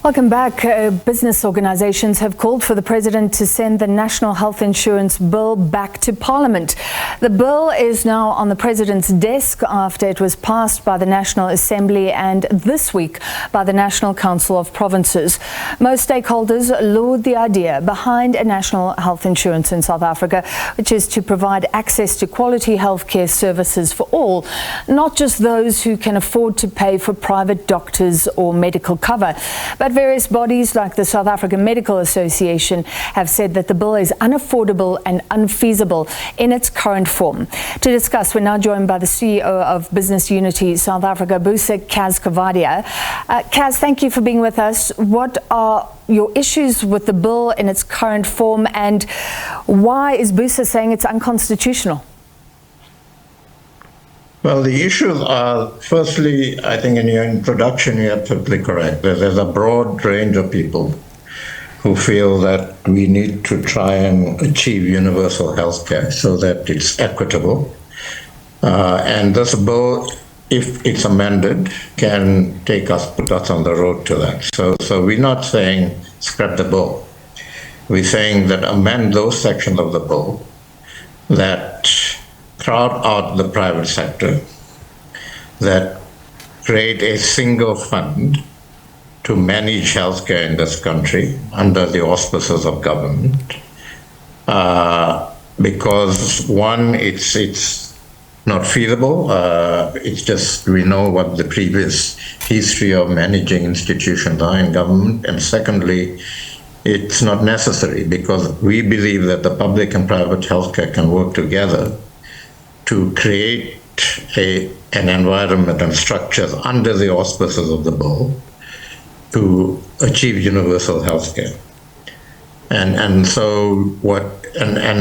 Welcome back. Business organisations have called for the President to send the National Health Insurance Bill back to Parliament. The bill is now on the President's desk after it was passed by the National Assembly and this week by the National Council of Provinces. Most stakeholders laud the idea behind a national health insurance in South Africa, which is to provide access to quality healthcare services for all, not just those who can afford to pay for private doctors or medical cover. But various bodies like the South African Medical Association have said that the bill is unaffordable and unfeasible in its current form. To discuss, we're now joined by the CEO of Business Unity South Africa, Cas Coovadia. Cas, thank you for being with us. What are your issues with the bill in its current form, and why is BUSA saying it's unconstitutional? Well, the issues are, firstly, I think in your introduction, you're absolutely correct. There's a broad range of people who feel that we need to try and achieve universal health care so that it's equitable. And this bill, if it's amended, can put us on the road to that. So we're not saying scrap the bill. We're saying that amend those sections of the bill that crowd out the private sector, that create a single fund to manage healthcare in this country under the auspices of government. Because one, it's not feasible. It's just, we know what the previous history of managing institutions are in government. And secondly, it's not necessary, because we believe that the public and private healthcare can work together to create an environment and structures under the auspices of the bill to achieve universal health care. And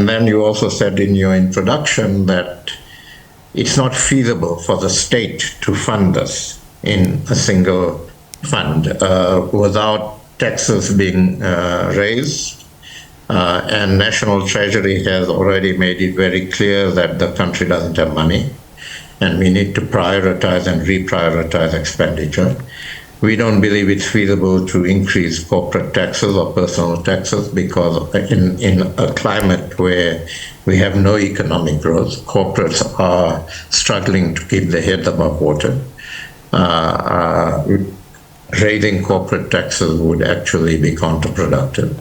then you also said in your introduction that it's not feasible for the state to fund us in a single fund without taxes being raised. And National Treasury has already made it very clear that the country doesn't have money, and we need to prioritize and reprioritize expenditure. We don't believe it's feasible to increase corporate taxes or personal taxes, because in a climate where we have no economic growth, corporates are struggling to keep their head above water. Raising corporate taxes would actually be counterproductive.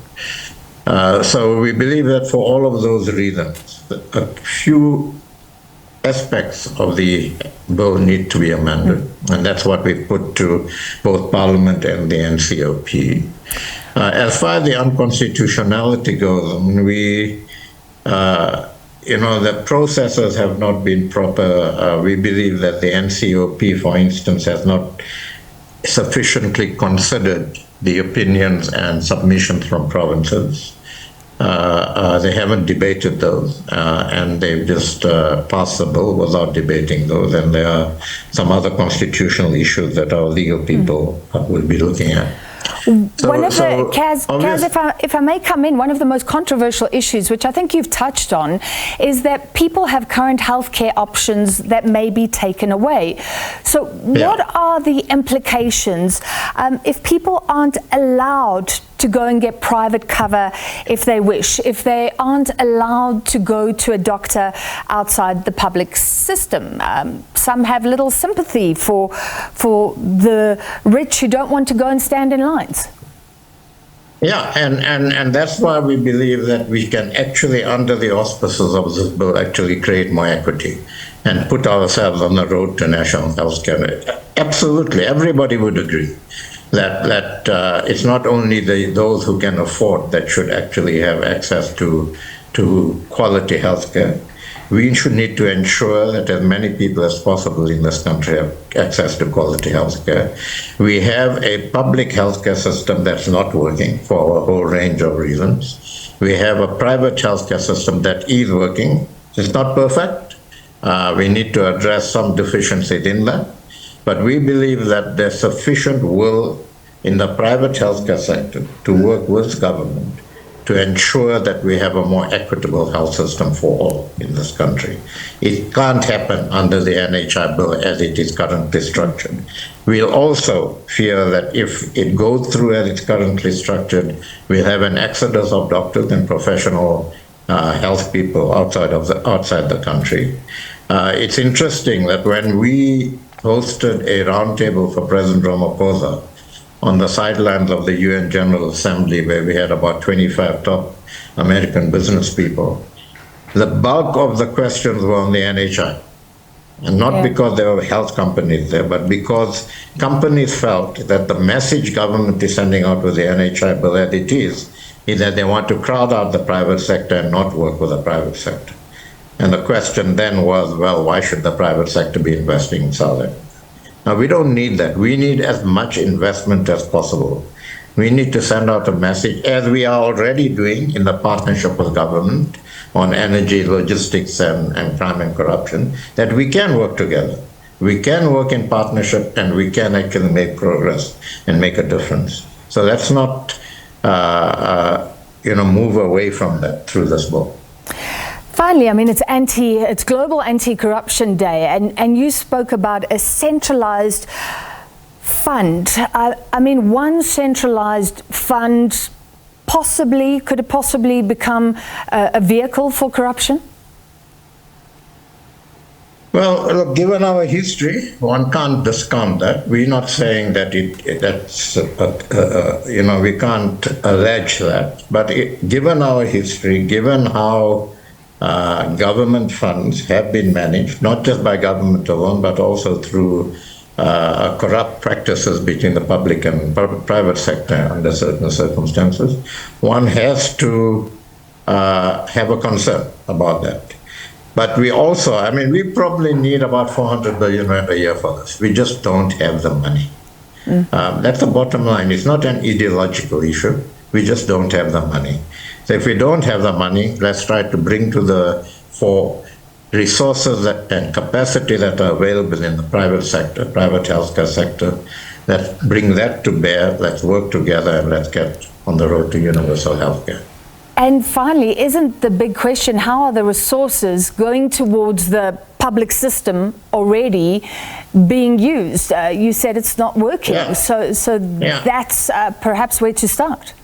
So we believe that for all of those reasons, a few aspects of the bill need to be amended, and that's what we put to both Parliament and the NCOP. As far as the unconstitutionality goes, I mean, the processes have not been proper. We believe that the NCOP, for instance, has not sufficiently considered the opinions and submissions from provinces. They haven't debated those, and they've just passed the bill without debating those. And there are some other constitutional issues that our legal people will be looking at. Cas, if I may come in, one of the most controversial issues, which I think you've touched on, is that people have current healthcare options that may be taken away. So what are the implications if people aren't allowed to go and get private cover if they wish, if they aren't allowed to go to a doctor outside the public system? Some have little sympathy for the rich who don't want to go and stand in lines. Yeah, and that's why we believe that we can actually, under the auspices of this bill, actually create more equity and put ourselves on the road to national health care. Absolutely, everybody would agree that it's not only those who can afford that should actually have access to quality health care. We should need to ensure that as many people as possible in this country have access to quality health care. We have a public healthcare system that's not working for a whole range of reasons. We have a private healthcare system that is working. It's not perfect. We need to address some deficiencies in that. But we believe that there's sufficient will in the private healthcare sector to work with government to ensure that we have a more equitable health system for all in this country. It can't happen under the NHI Bill as it is currently structured. We'll also fear that if it goes through as it's currently structured, we'll have an exodus of doctors and professional health people outside the country. It's interesting that when we hosted a roundtable for President Ramaphosa on the sidelines of the UN General Assembly, where we had about 25 top American business people, the bulk of the questions were on the NHI. And not because there were health companies there, but because companies felt that the message government is sending out with the NHI Bill as it is that they want to crowd out the private sector and not work with the private sector. And the question then was, well, why should the private sector be investing in South Africa? Now, we don't need that. We need as much investment as possible. We need to send out a message, as we are already doing in the partnership with government on energy, logistics, and crime and corruption, that we can work together. We can work in partnership, and we can actually make progress and make a difference. So let's not, move away from that through this bill. Finally, I mean, it's Global Anti-Corruption Day, and you spoke about a centralized fund. I mean, one centralized fund could it possibly become a vehicle for corruption? Well, look, given our history, one can't discount that. We're not saying that we can't allege that. But given our history, given how government funds have been managed, not just by government alone, but also through corrupt practices between the public and private sector under certain circumstances, one has to have a concern about that. But we also, we probably need about 400 billion rand a year for this. We just don't have the money. That's the bottom line. It's not an ideological issue. We just don't have the money. So if we don't have the money, let's try to bring to the fore resources and capacity that are available in the private sector, private healthcare sector. Let's bring that to bear. Let's work together, and let's get on the road to universal healthcare. And finally, isn't the big question, how are the resources going towards the public system already being used? You said it's not working, so that's perhaps where to start.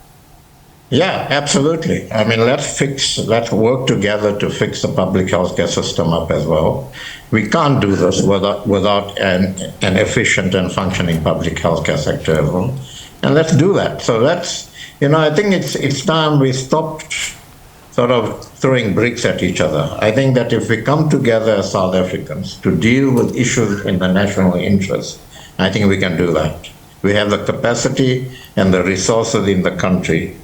Yeah, absolutely. Let's work together to fix the public healthcare system up as well. We can't do this without an efficient and functioning public healthcare sector as well. And let's do that. So I think it's time we stopped sort of throwing bricks at each other. I think that if we come together as South Africans to deal with issues in the national interest, I think we can do that. We have the capacity and the resources in the country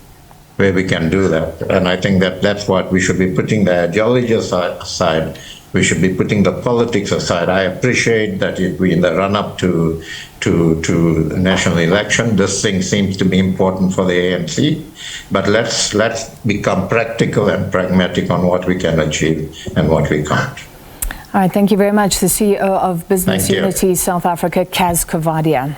where we can do that. And I think that's what we should be putting the ideology aside. We should be putting the politics aside. I appreciate that in the run-up to the national election, this thing seems to be important for the ANC. But let's become practical and pragmatic on what we can achieve and what we can't. All right, thank you very much. The CEO of Business Unity South Africa, Cas Coovadia.